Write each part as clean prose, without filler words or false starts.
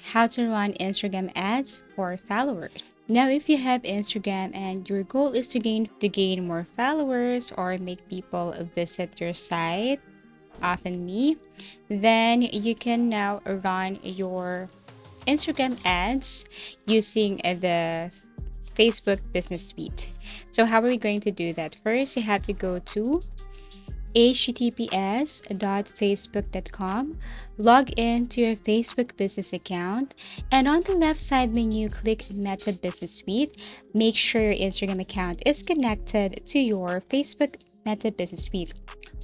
how to run Instagram ads for followers. Now, if you have Instagram and your goal is to gain more followers or make people visit your site oftenly, then you can now run your Instagram ads using the Facebook Business Suite. So how are we going to do that? First, you have to go to https://facebook.com, log in to your Facebook business account, and on the left side menu, click Meta Business Suite. Make sure your Instagram account is connected to your Facebook Meta Business Suite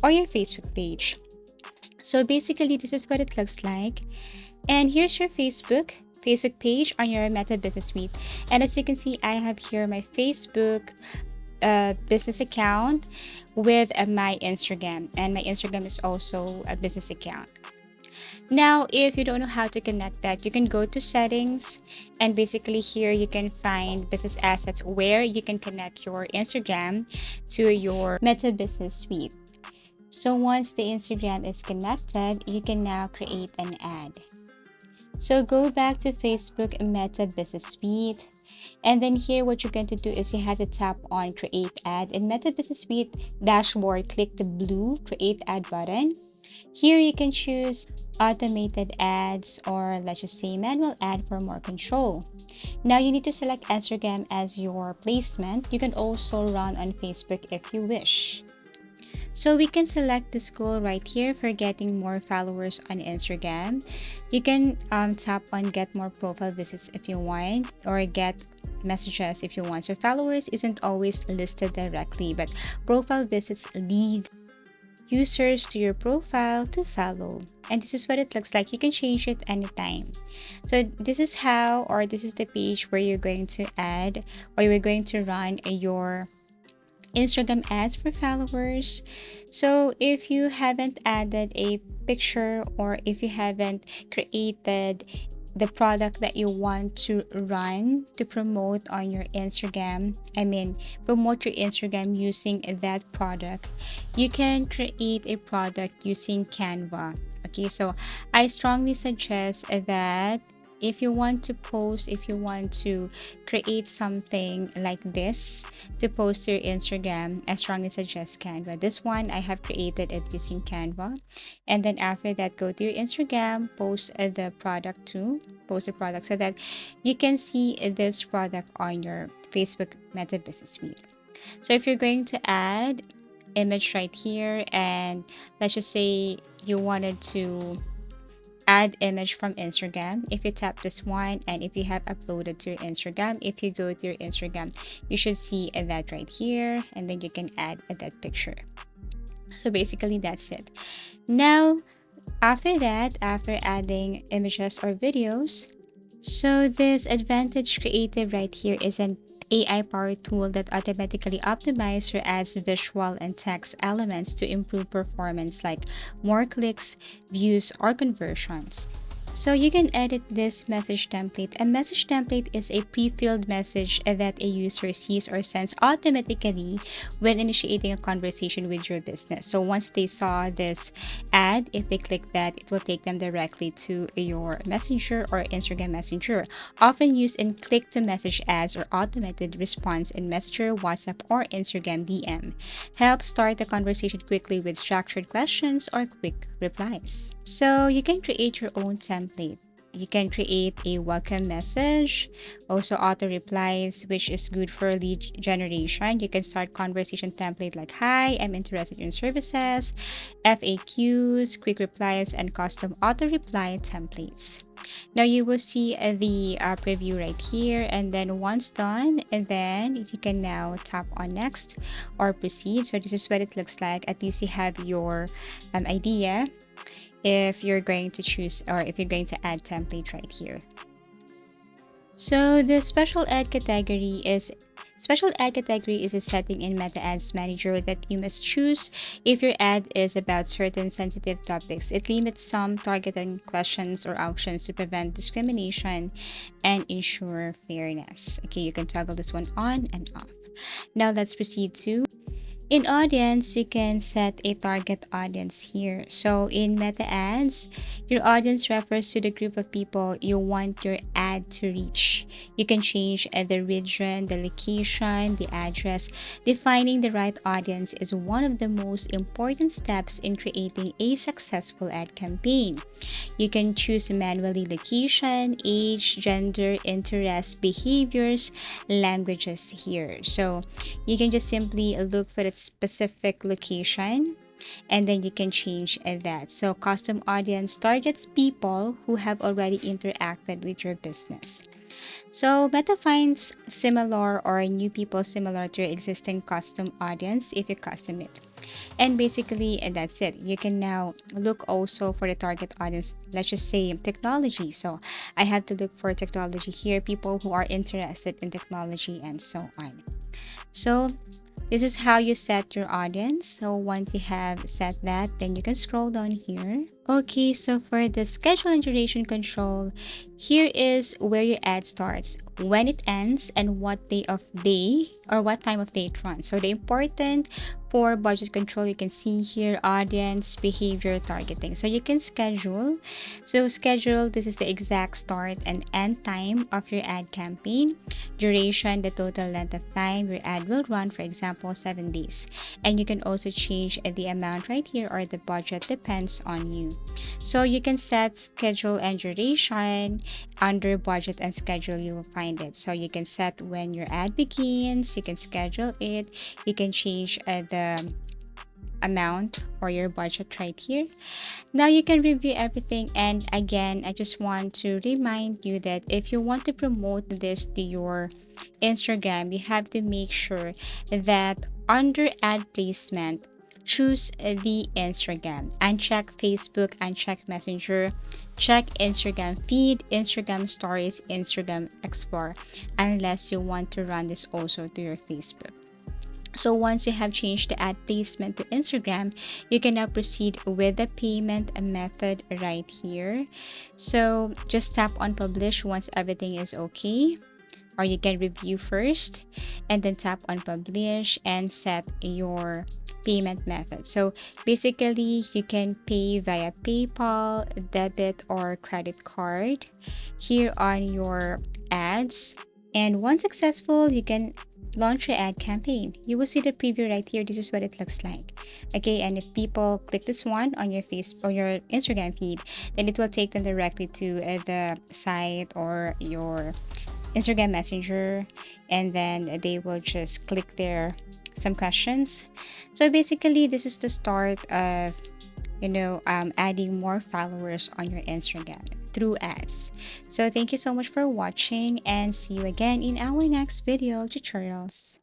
or your Facebook page. So basically, this is what it looks like. And here's your Facebook page on your Meta Business Suite. And as you can see, I have here my Facebook business account with my Instagram, and my Instagram is also a business account. Now, if you don't know how to connect that, you can go to settings, and basically here you can find business assets where you can connect your Instagram to your Meta Business Suite. So once the Instagram is connected, you can now create an ad. So go back to Facebook Meta Business Suite. And then here, what you're going to do is you have to tap on Create Ad. In Meta Business Suite dashboard, click the blue Create Ad button. Here you can choose automated ads, or let's just say manual ad for more control. Now you need to select Instagram as your placement. You can also run on Facebook if you wish. So we can select this goal right here for getting more followers on Instagram. You can tap on get more profile visits if you want, or get messages if you want. So followers isn't always listed directly, but profile visits lead users to your profile to follow. And this is what it looks like. You can change it anytime. So this is how, or this is the page where you're going to add, or you're going to run your Instagram ads for followers. So if you haven't added a picture, or if you haven't created the product that you want to run to promote on your Instagram, promote your Instagram using that product, you can create a product using Canva. Okay, so I strongly suggest that if you want to create something like this to post to your Instagram, I strongly suggest Canva. This one, I have created it using Canva. And then after that, go to your Instagram, post the product so that you can see this product on your Facebook Meta Business Suite. So if you're going to add image right here, and let's just say you wanted to add image from Instagram, if you tap this one, and if you have uploaded to your Instagram, if you go to your Instagram, you should see that right here, and then you can add that picture. So basically that's it. Now after that, after adding images or videos, so this Advantage Creative right here is an AI powered tool that automatically optimizes your ads visual and text elements to improve performance, like more clicks, views, or conversions. So you can edit this message template. A message template is a pre-filled message that a user sees or sends automatically when initiating a conversation with your business. So once they saw this ad, if they click that, it will take them directly to your Messenger or Instagram Messenger, often used in click-to-message ads or automated response in Messenger, WhatsApp, or Instagram DM. Help start the conversation quickly with structured questions or quick replies. So you can create your own template. You can create a welcome message, also auto replies, which is good for lead generation. You can start conversation template like, hi, I'm interested in services, FAQs, quick replies, and custom auto reply templates. Now you will see the preview right here, and then once done, and then you can now tap on next or proceed. So this is what it looks like. At least you have your idea if you're going to choose, or if you're going to add template right here. So the special ad category is a setting in Meta Ads Manager that you must choose if your ad is about certain sensitive topics. It limits some targeting questions or options to prevent discrimination and ensure fairness. Okay, you can toggle this one on and off. Now let's proceed to In audience, you can set a target audience here. So in Meta Ads, your audience refers to the group of people you want your ad to reach. You can change the region, the location, the address. Defining the right audience is one of the most important steps in creating a successful ad campaign. You can choose manually location, age, gender, interests, behaviors, languages here. So you can just simply look for that specific location and then you can change that. So custom audience targets people who have already interacted with your business. So Meta finds similar or new people similar to your existing custom audience if you custom it. And basically, that's it. You can now look also for the target audience. Let's just say technology. So I have to look for technology here, people who are interested in technology and so on. So this is how you set your audience. So once you have set that, then you can scroll down here. Okay, so for the schedule and duration control, here is where your ad starts, when it ends, and what day of day or what time of day it runs. So the important for budget control, you can see here audience, behavior, targeting. So you can schedule. So schedule, this is the exact start and end time of your ad campaign. Duration, the total length of time your ad will run, for example, 7 days. And you can also change the amount right here or the budget depends on you. So you can set schedule and duration under budget and schedule, you will find it. So you can set when your ad begins, you can schedule it, you can change the amount or your budget right here. Now you can review everything, and again I just want to remind you that if you want to promote this to your Instagram, you have to make sure that under ad placement, choose the Instagram, uncheck Facebook, uncheck Messenger, check Instagram feed, Instagram stories, Instagram explore, unless you want to run this also to your Facebook. So once you have changed the ad placement to Instagram, you can now proceed with the payment method right here. So just tap on publish once everything is okay, or you can review first and then tap on publish and set your payment method. So basically you can pay via PayPal, debit or credit card here on your ads. And once successful, you can launch your ad campaign. You will see the preview right here. This is what it looks like. Okay, and if people click this one on your face or your Instagram feed, then it will take them directly to the site or your Instagram Messenger, and then they will just click there some questions. So basically, this is the start of adding more followers on your Instagram through ads. So thank you so much for watching and see you again in our next video tutorials.